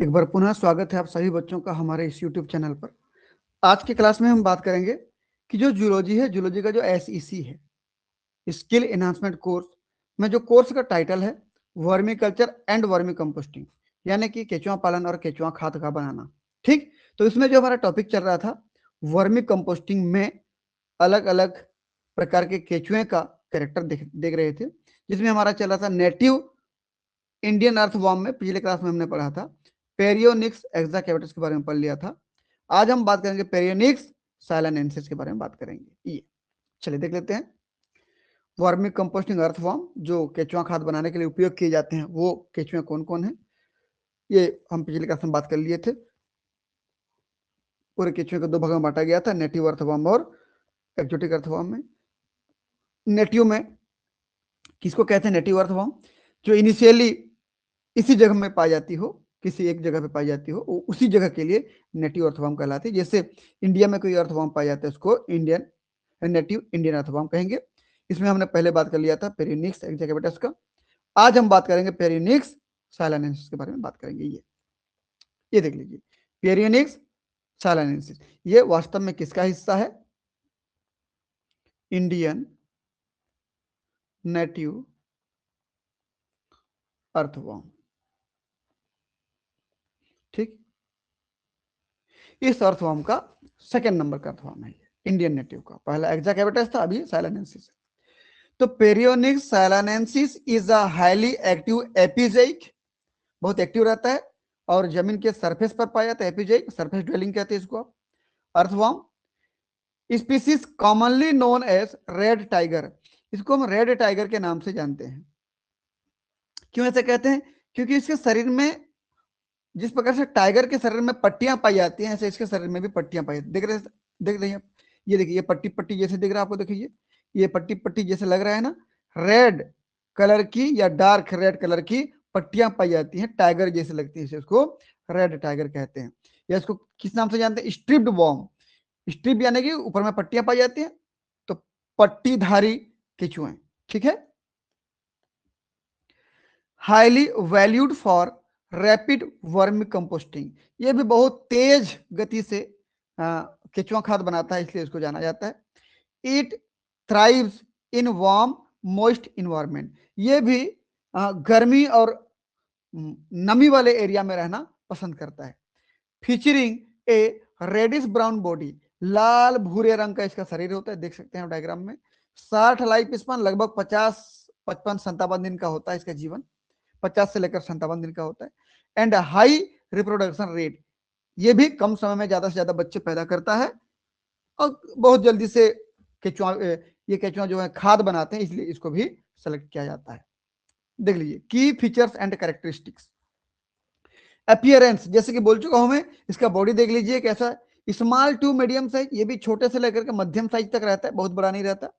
एक बार पुनः स्वागत है आप सभी बच्चों का हमारे इस YouTube चैनल पर। आज की क्लास में हम बात करेंगे कि जो जूलॉजी है, जूलॉजी का जो SEC है, स्किल एनहांसमेंट कोर्स में जो कोर्स का टाइटल है vermi culture and vermi composting, यानी कि केचुआ पालन और केचुआ खाद का बनाना। ठीक, तो इसमें जो हमारा टॉपिक चल रहा था वर्मी कंपोस्टिंग में अलग अलग प्रकार के केचुए का कैरेक्टर देख रहे थे, जिसमें हमारा चल रहा था नेटिव इंडियन अर्थवॉर्म में पिछले क्लास में हमने पढ़ा था। पेरियोनिक्स एक्साकेविटस के बारे में पढ़ लिया था। आज हम बात करेंगे पेरियोनिक्स साइलानेंसिस के बारे में बात करेंगे। ये चलिए देख लेते हैं। वर्मी कंपोस्टिंग अर्थवॉर्म जो केचुआ खाद बनाने के लिए उपयोग किए जाते हैं वो केचुए कौन कौन है, ये हम पिछले क्लास में बात कर लिए थे। पूरे केचुए को दो भागों में बांटा गया था, नेटिव अर्थवॉर्म और एक्जोटिक अर्थवॉर्म में। नेटिव में किसको कहते हैं? नेटिव अर्थवॉर्म जो इनिशियली इसी जगह में पाई जाती हो, किसी एक जगह पे पाई जाती हो, उसी जगह के लिए नेटिव अर्थवॉर्म कहलाती है। जैसे इंडिया में कोई अर्थवॉर्म पाया जाता है उसको इंडियन नेटिव इंडियन अर्थवॉर्म कहेंगे। इसमें हमने पहले बात कर लिया था पेरियोनिक्स एक्साकेविटस का। आज हम बात करेंगे पेरियोनिक्स साइलानेंसिस के बारे में बात करेंगे। ये देख लीजिए, पेरियोनिक्स साइलानेंसिस ये वास्तव में किसका हिस्सा है? Indian native earthworm. ठीक, इस अर्थवॉर्म का सेकेंड नंबर का अर्थवॉर्म है इंडियन नेटिव का। पहला एक्साकेविटस था, अभी साइलानेंसिस है। तो पेरियोनिक्स साइलानेंसिस is a highly active epizoic, बहुत एक्टिव रहता है और जमीन के सरफेस पर पाया जाता है। एपिजोइक सरफेस ड्वेलिंग कहते हैं इसको। Earthworm species commonly known as red tiger, इसको हम रेड टाइगर के नाम से जानते हैं। क्यों ऐसे कहते हैं? क्योंकि इसके शरीर में जिस प्रकार से टाइगर के शरीर में पट्टियां पाई जाती हैं, ऐसे इसके शरीर में भी पट्टियां पाई जाती। देख रहे हैं आप? ये देखिए, ये पट्टी पट्टी जैसे दिख रहा है आपको। देखिए ये पट्टी पट्टी जैसे लग रहा है ना, रेड कलर की या डार्क रेड कलर की पट्टियां पाई जाती हैं, टाइगर जैसे लगती है, इसको रेड टाइगर कहते हैं। या इसको किस नाम से जानते हैं? Stripped warm. स्ट्रिप यानी कि ऊपर में पट्टियां पाई जाती हैं, तो पट्टीधारी केचुए। ठीक है, highly valued for rapid vermi composting, ये भी बहुत तेज गति से केचुआ खाद बनाता है, इसलिए इसको जाना जाता है। It thrives in warm moist environment, ये भी गर्मी और नमी वाले एरिया में रहना पसंद करता है। फीचरिंग ए रेडिश ब्राउन बॉडी, लाल भूरे रंग का इसका शरीर होता है, देख सकते हैं डायग्राम में। 60 लाइफ स्पान, लगभग 50, 55, 57 दिन का होता है इसका जीवन। 50 से लेकर 57 दिन का होता है। एंड हाई रिप्रोडक्शन रेट, ये भी कम समय में ज्यादा से ज्यादा बच्चे पैदा करता है और बहुत जल्दी से केचुआ, ये केचुआ जो है खाद बनाते हैं, इसलिए इसको भी सेलेक्ट किया जाता है। देख लीजिए की फीचर्स एंड कैरेक्टरिस्टिक्स। अपीयरेंस, जैसे कि बोल चुका हूं मैं, इसका बॉडी देख लीजिए कैसा है, स्मॉल टू मीडियम साइज, ये भी छोटे से लेकर के मध्यम साइज तक रहता है, बहुत बड़ा नहीं रहता।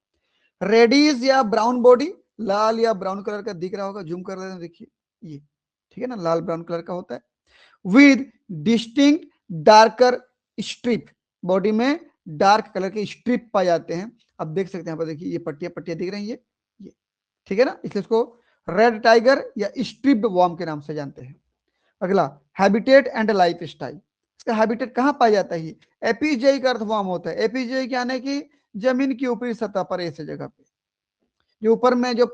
रेडिश या ब्राउन बॉडी, लाल या ब्राउन कलर का दिख रहा होगा, जूम कर लेते हैं, देखिए ये, ठीक है ना, लाल ब्राउन कलर का होता है। With distinct darker strip, body में डार्क कलर के स्ट्रिप पाए जाते हैं। अब देख सकते हैं यहाँ पर, देखिए ये पट्टियां पट्टियां दिख रही है, ये ठीक है ना, इसलिए इसको रेड टाइगर या स्ट्रिप्ड वॉर्म के नाम से जानते हैं। अगला हैबिटेट एंड लाइफ स्टाइल, इसका हैबिटेट कहाँ पाया जाता है? एपीजेइक अर्थवॉर्म होता है। एपीजेइक यानी कि जमीन की ऊपरी सतह पर, ऐसे जगह पे जो ऊपर में जो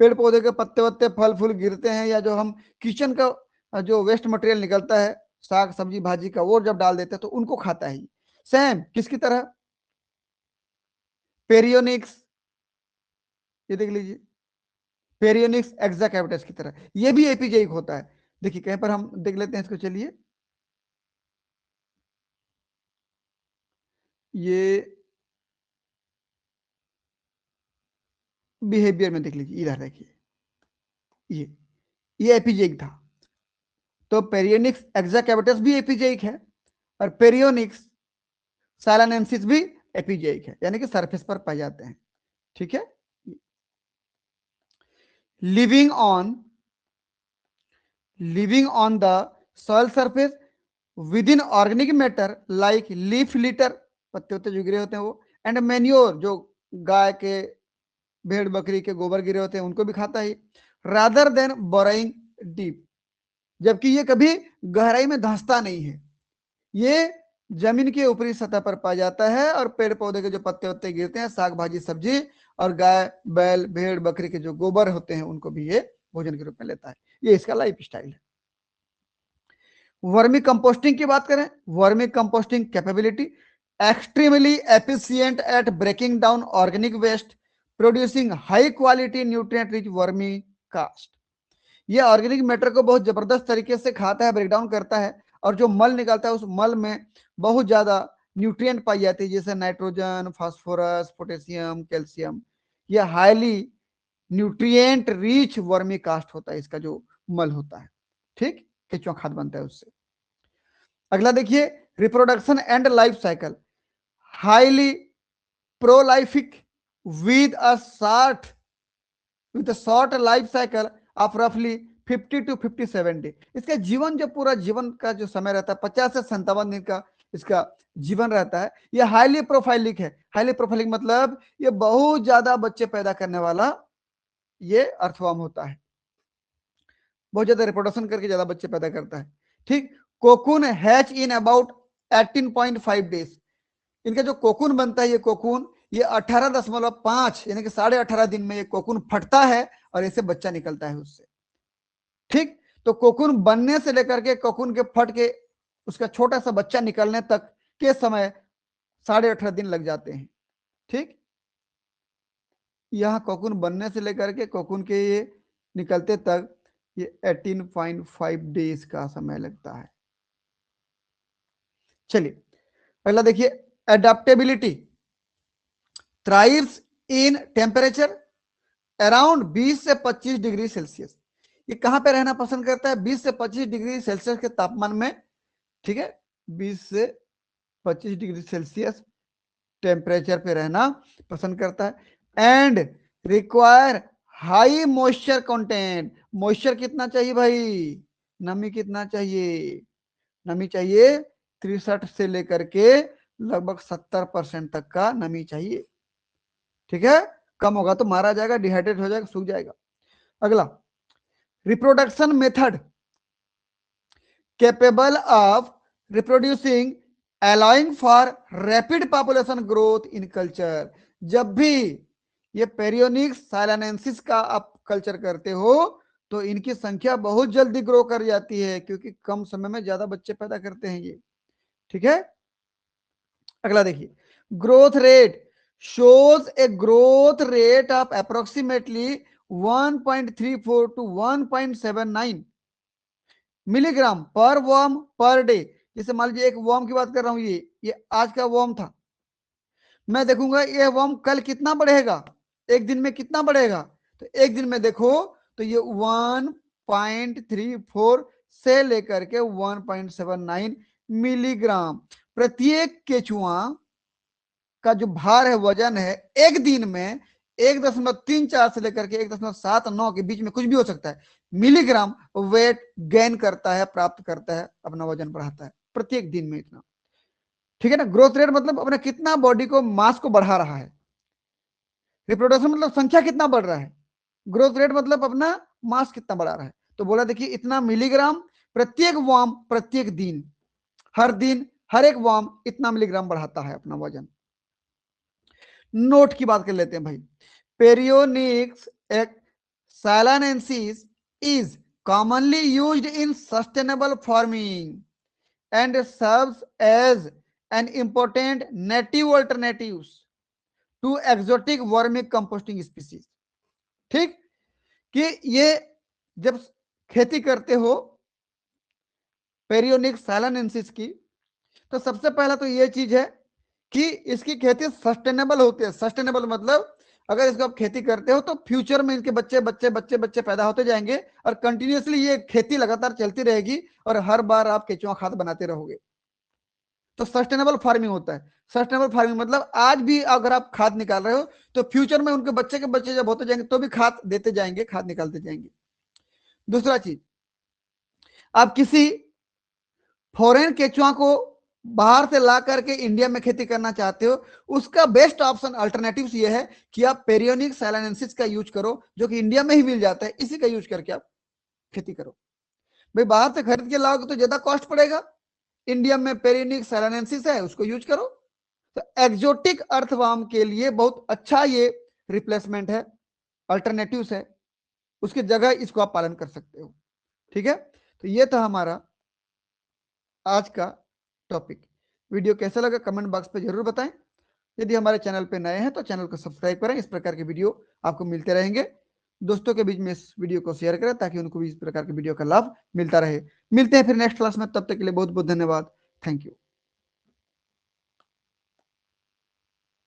पेड़ पौधे के पत्ते वत्ते फल फूल गिरते हैं, या जो हम किचन का जो वेस्ट मटेरियल निकलता है साग सब्जी भाजी का, वो जब डाल देते हैं तो उनको खाता है। सेम किसकी तरह? पेरियोनिक्स, ये देख लीजिए, पेरियोनिक्स एक्साकेविटस की तरह ये भी एपीजेइक होता है। देखिए कहीं पर हम देख लेते हैं इसको, चलिए ये बिहेवियर में देख लीजिए, इधर देखिए, ये एपीजेइक था। तो पेरियोनिक्स एक्साकेविटस भी एपीजेइक है और पेरियोनिक्स साइलानेंसिस भी एपीजेइक है, यानी कि सरफेस पर पाए जाते हैं। ठीक है, living on the soil surface with in organic matter like leaf litre, पत्ते उत्ते जो गिरे होते हैं वो, एंड मैन्योर, जो गाय के भेड़ बकरी के गोबर गिरे होते हैं उनको भी खाता है, रादर देन बोराइंग डीप, जबकि ये कभी गहराई में धंसता नहीं है, ये जमीन के ऊपरी सतह पर पाया जाता है और पेड़ पौधे के जो पत्ते वत्ते गिरते हैं, साग भाजी सब्जी, और गाय बैल भेड़ बकरी के जो गोबर होते हैं उनको भी ये भोजन के रूप में लेता है। ये इसका लाइफ स्टाइल है। वर्मी कंपोस्टिंग की बात करें, vermicomposting capability, extremely efficient at breaking down organic waste, producing high quality nutrient rich vermicast. ये ऑर्गेनिक मैटर को बहुत जबरदस्त तरीके से खाता है, ब्रेक डाउन करता है, और जो मल निकलता है उस मल में बहुत ज्यादा न्यूट्रिएंट पाई जाती है, जैसे नाइट्रोजन, फास्फोरस, पोटेशियम, कैल्शियम। यह highly nutrient rich vermicast होता है, इसका जो मल होता है। ठीक, केचुआ खाद बनता है उससे। अगला देखिए, reproduction and life cycle, highly prolific with a short life cycle of रफली 50 to 57 डे। इसका जीवन, जो पूरा जीवन का जो समय रहता है 50 से 57 दिन का इसका जीवन रहता है। यह हाईली प्रोफाइलिक है। हाईली प्रोफाइलिक मतलब ये बहुत ज्यादा बच्चे पैदा करने वाला ये अर्थवर्म होता है, बहुत ज्यादा रिप्रोडक्शन करके ज्यादा बच्चे पैदा करता है। ठीक, cocoon hatch in about 18.5 days. इनका जो कोकून बनता है, ये कोकून ये 18.5 यानी कि 18.5 दिन में ये कोकून फटता है और ऐसे बच्चा निकलता है उससे। ठीक, तो कोकून बनने से लेकर के कोकून के फट के उसका छोटा सा बच्चा निकलने तक के समय 18.5 दिन लग जाते हैं। ठीक, यहां कोकून बनने से लेकर के कोकून के ये निकलते तक ये 18.5 डेज का समय लगता है। चलिए अगला देखिए, adaptability, thrives in temperature around 20 से 25 डिग्री सेल्सियस। ये कहां पे रहना पसंद करता है? 20 से 25 डिग्री सेल्सियस के तापमान में। ठीक है, 20 से 25 डिग्री सेल्सियस टेम्परेचर पे रहना पसंद करता है। And require high moisture content. Moisture कितना चाहिए भाई? नमी कितना चाहिए? नमी चाहिए 63 से लेकर के लगभग 70% तक का नमी चाहिए। ठीक है, कम होगा तो मारा जाएगा, डिहाइड्रेट हो जाएगा, सूख जाएगा। अगला, reproduction method, capable of reproducing allowing for rapid population growth in culture. जब भी ये पेरियोनिक्स साइलानेंसिस का आप कल्चर करते हो तो इनकी संख्या बहुत जल्दी ग्रो कर जाती है, क्योंकि कम समय में ज्यादा बच्चे पैदा करते हैं ये। ठीक है, अगला देखिए, growth rate shows a growth rate of approximately 1.34 to 1.79 milligram पर वर्म पर डे। जैसे मान लीजिए एक वर्म की बात कर रहा हूं, ये आज का वर्म था, मैं देखूंगा ये वर्म कल कितना बढ़ेगा, एक दिन में कितना बढ़ेगा। तो एक दिन में देखो तो ये 1.34 से लेकर के 1.79 मिलीग्राम प्रत्येक केचुआ का जो भार है, वजन है, एक दिन में 1.34 से लेकर के 1.79 के बीच में कुछ भी हो सकता है, मिलीग्राम वेट गेन करता है, प्राप्त करता है, अपना वजन बढ़ाता है प्रत्येक दिन में इतना। ठीक है ना, ग्रोथ रेट मतलब अपना कितना बॉडी को मास को बढ़ा रहा है, रिप्रोडक्शन मतलब संख्या कितना बढ़ रहा है, ग्रोथ रेट मतलब अपना मास कितना बढ़ा रहा है। तो बोला देखिए इतना मिलीग्राम प्रत्येक वार्म प्रत्येक दिन, हर दिन हर एक वार्म इतना मिलीग्राम बढ़ाता है अपना वजन। नोट की बात कर लेते हैं भाई, पेरियोनिक्स साइलानेंसिस is commonly used in sustainable farming and serves as an important native alternatives to exotic vermi composting species. ठीक, कि ये जब खेती करते हो पेरियोनिक्स साइलानेंसिस की, तो सबसे पहला तो ये चीज है कि इसकी खेती सस्टेनेबल होती है। सस्टेनेबल मतलब अगर इसको आप खेती करते हो तो फ्यूचर में इनके बच्चे बच्चे बच्चे बच्चे पैदा होते जाएंगे और कंटिन्यूअसली ये खेती लगातार चलती रहेगी और हर बार आप केचुआ खाद बनाते रहोगे, तो सस्टेनेबल फार्मिंग होता है। सस्टेनेबल फार्मिंग मतलब आज भी अगर आप खाद निकाल रहे हो तो फ्यूचर में उनके बच्चे के बच्चे जब होते जाएंगे तो भी खाद देते जाएंगे, खाद निकालते जाएंगे। दूसरा चीज, आप किसी फॉरेन केचुआ को बाहर से ला करके इंडिया में खेती करना चाहते हो, उसका बेस्ट ऑप्शन अल्टरनेटिव्स ये है कि आप पेरियोनिक्स साइलानेंसिस का यूज करो, जो कि इंडिया में ही मिल जाता है, इसी का यूज करके आप खेती करो। भाई बाहर से खरीद के लाओगे तो ज्यादा कॉस्ट पड़ेगा। इंडिया में पेरिनिक्स सैलानेंसिस है, उसको यूज करो। तो एक्जोटिक अर्थवार्म के लिए बहुत अच्छा ये रिप्लेसमेंट है, अल्टरनेटिव है, उसकी जगह इसको आप पालन कर सकते हो। ठीक है, तो ये था हमारा आज का टॉपिक। वीडियो कैसा लगा कमेंट बॉक्स पे जरूर बताएं। यदि हमारे चैनल पे नए हैं तो चैनल को सब्सक्राइब करें, इस प्रकार के वीडियो आपको मिलते रहेंगे। दोस्तों के बीच में इस वीडियो को शेयर करें ताकि उनको भी इस प्रकार के वीडियो का लाभ मिलता रहे। मिलते हैं फिर नेक्स्ट क्लास में, तब तक के लिए बहुत बहुत धन्यवाद। Thank you.